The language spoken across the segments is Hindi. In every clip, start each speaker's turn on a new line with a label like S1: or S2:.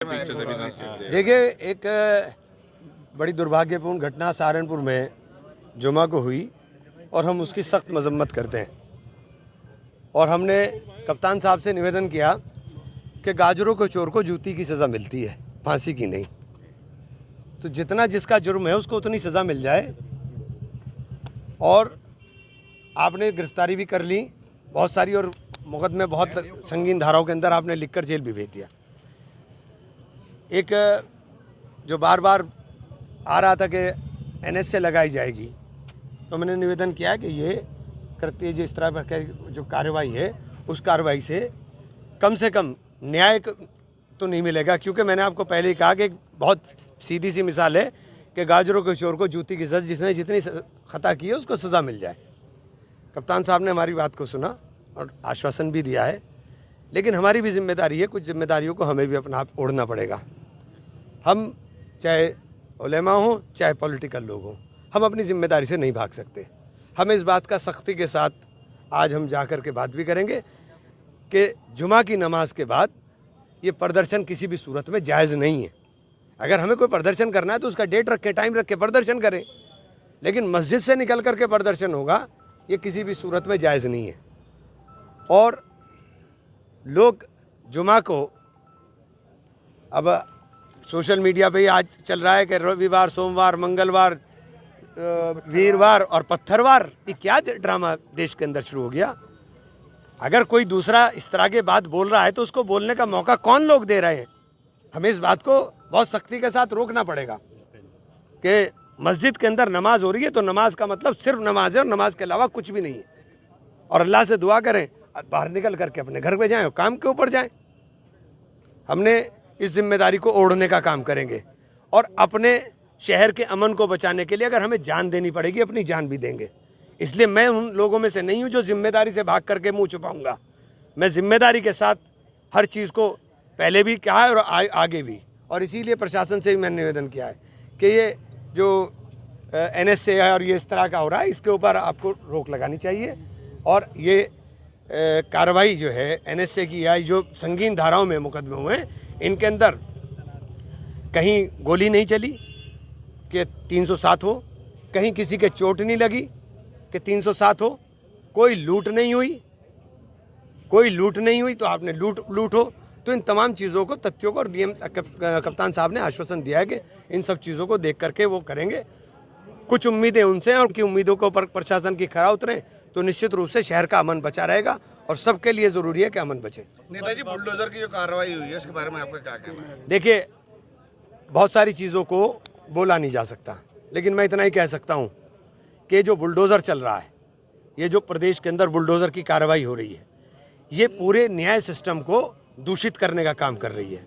S1: देखिए, एक बड़ी दुर्भाग्यपूर्ण घटना सहारनपुर में जुमा को हुई और हम उसकी सख्त मजम्मत करते हैं। और हमने कप्तान साहब से निवेदन किया कि गाजरों को चोर को जूती की सज़ा मिलती है, फांसी की नहीं। तो जितना जिसका जुर्म है उसको उतनी सज़ा मिल जाए। और आपने गिरफ्तारी भी कर ली बहुत सारी, और मुकदमे बहुत संगीन धाराओं के अंदर आपने लिखकर जेल भी भेज दिया। एक जो बार बार आ रहा था कि NSA लगाई जाएगी, तो मैंने निवेदन किया कि ये कृत्य जो इस तरह का जो कार्रवाई है उस कार्रवाई से कम न्याय तो नहीं मिलेगा। क्योंकि मैंने आपको पहले ही कहा कि एक बहुत सीधी सी मिसाल है कि गाजरों के चोर को जूती की सज़ा, जिसने जितनी खता की है उसको सज़ा मिल जाए। कप्तान साहब ने हमारी बात को सुना और आश्वासन भी दिया है, लेकिन हमारी भी जिम्मेदारी है, कुछ जिम्मेदारियों को हमें भी अपना आप ओढ़ना पड़ेगा। हम चाहे उलेमा हों चाहे पॉलिटिकल लोग हों, हम अपनी जिम्मेदारी से नहीं भाग सकते। हम इस बात का सख्ती के साथ आज हम जा कर के बात भी करेंगे कि जुमा की नमाज के बाद ये प्रदर्शन किसी भी सूरत में जायज़ नहीं है। अगर हमें कोई प्रदर्शन करना है तो उसका डेट रख के, टाइम रख के प्रदर्शन करें, लेकिन मस्जिद से निकल कर के प्रदर्शन होगा ये किसी भी सूरत में जायज़ नहीं है। और लोग जुमा को, अब सोशल मीडिया पे आज चल रहा है कि रविवार, सोमवार, मंगलवार, वीरवार और पत्थरवार, ये क्या ड्रामा देश के अंदर शुरू हो गया। अगर कोई दूसरा इस तरह के बात बोल रहा है तो उसको बोलने का मौका कौन लोग दे रहे हैं। हमें इस बात को बहुत सख्ती के साथ रोकना पड़ेगा कि मस्जिद के अंदर नमाज हो रही है तो नमाज का मतलब सिर्फ नमाज है और नमाज के अलावा कुछ भी नहीं है। और अल्लाह से दुआ करें, बाहर निकल करके अपने घर पे जाएं और काम के ऊपर जाएं। हमने इस जिम्मेदारी को ओढ़ने का काम करेंगे और अपने शहर के अमन को बचाने के लिए अगर हमें जान देनी पड़ेगी, अपनी जान भी देंगे। इसलिए मैं उन लोगों में से नहीं हूं जो जिम्मेदारी से भाग करके मुंह छुपाऊंगा। मैं जिम्मेदारी के साथ हर चीज़ को पहले भी कहा है और आगे भी। और इसीलिए प्रशासन से भी मैंने निवेदन किया है कि ये जो NSA है और ये इस तरह का हो रहा है, इसके ऊपर आपको रोक लगानी चाहिए। और ये कार्रवाई जो है NSA की या जो संगीन धाराओं में मुकदमे हुए हैं, इनके अंदर कहीं गोली नहीं चली कि 307 हो, कहीं किसी के चोट नहीं लगी कि 307 हो, कोई लूट नहीं हुई तो आपने लूट हो। तो इन तमाम चीज़ों को, तथ्यों को, और DM कप्तान साहब ने आश्वासन दिया है कि इन सब चीज़ों को देख करके वो करेंगे। कुछ उम्मीदें उनसे हैं और उनकी उम्मीदों को पर प्रशासन की खरा उतरें तो निश्चित रूप से शहर का अमन बचा रहेगा और सबके लिए ज़रूरी है कि अमन बचे।
S2: नेताजी, बुलडोजर की जो कार्रवाई हुई है उसके बारे में आपका क्या कहना है?
S1: देखिए, बहुत सारी चीज़ों को बोला नहीं जा सकता, लेकिन मैं इतना ही कह सकता हूँ कि जो बुलडोज़र चल रहा है, ये जो प्रदेश के अंदर बुलडोज़र की कार्रवाई हो रही है, ये पूरे न्याय सिस्टम को दूषित करने का काम कर रही है,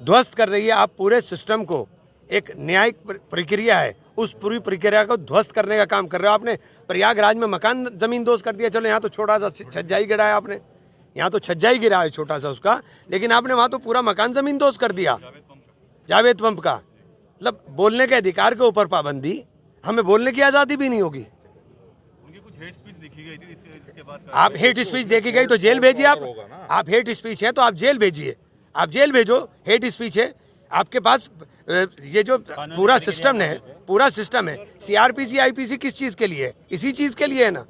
S1: ध्वस्त कर रही है। आप पूरे सिस्टम को, एक न्यायिक प्रक्रिया है, उस पूरी प्रक्रिया को ध्वस्त करने का काम कर रहे हो। आपने प्रयागराज में मकान ज़मीन दोस्त कर दिया, चलो यहाँ तो छोटा सा छज्जा ही गिराया आपने, यहाँ तो छज्जा ही गिरा है छोटा सा उसका, लेकिन आपने वहाँ तो पूरा मकान ज़मीन दोस्त कर दिया। जावेद पंप का मतलब बोलने के अधिकार के ऊपर पाबंदी, हमें बोलने की आज़ादी भी नहीं होगी।
S3: उनकी कुछ हेट स्पीच देखी गई थी, इसके बाद
S1: आप हेट स्पीच देखी गई तो जेल भेजिए। आप हेट स्पीच है तो आप जेल भेजिए, आप जेल भेजो। हेट स्पीच है आपके पास, ये जो पूरा सिस्टम है CRPC IPC किस चीज़ के लिए है? इसी चीज़ के लिए है ना।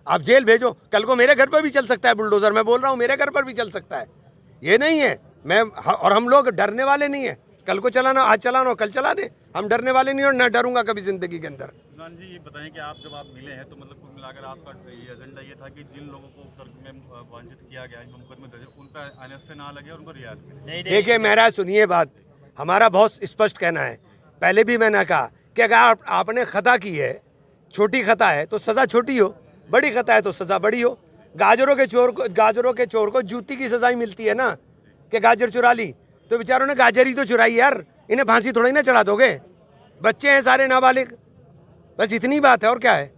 S1: आप जेल भेजो। कल को मेरे घर पर भी चल सकता है बुलडोज़र, मैं बोल रहा हूँ, मेरे घर पर भी चल सकता है। ये नहीं है मैं, और हम लोग डरने वाले नहीं है। कल को चलाना, आज चलाना, कल चला दे। हम डरने वाले नहीं और न डरूंगा कभी ज़िंदगी के अंदर।
S3: इमरान जी, ये बताएं कि आप जब आप मिले हैं तो मतलब कुल मिलाकर आपका ये एजेंडा ये था कि जिन लोगों को तर्क में वांछित किया गया है, जो मुकदमे दर्ज, उन पर NSA ना लगे और उनको रियायत करें।
S1: देखिए, मेरा सुनिए बात, हमारा बहुत स्पष्ट कहना है। पहले भी मैंने कहा कि अगर आपने खता की है, छोटी खता है तो सज़ा छोटी हो, बड़ी खता है तो सज़ा बड़ी हो। गाजरों के चोर को जूती की सज़ा ही मिलती है ना, कि गाजर चुरा ली तो बेचारों ने गाजर ही तो चुराई यार, इन्हें फांसी थोड़ी ना चढ़ा दोगे। बच्चे हैं सारे नाबालिग, बस इतनी बात है और क्या है।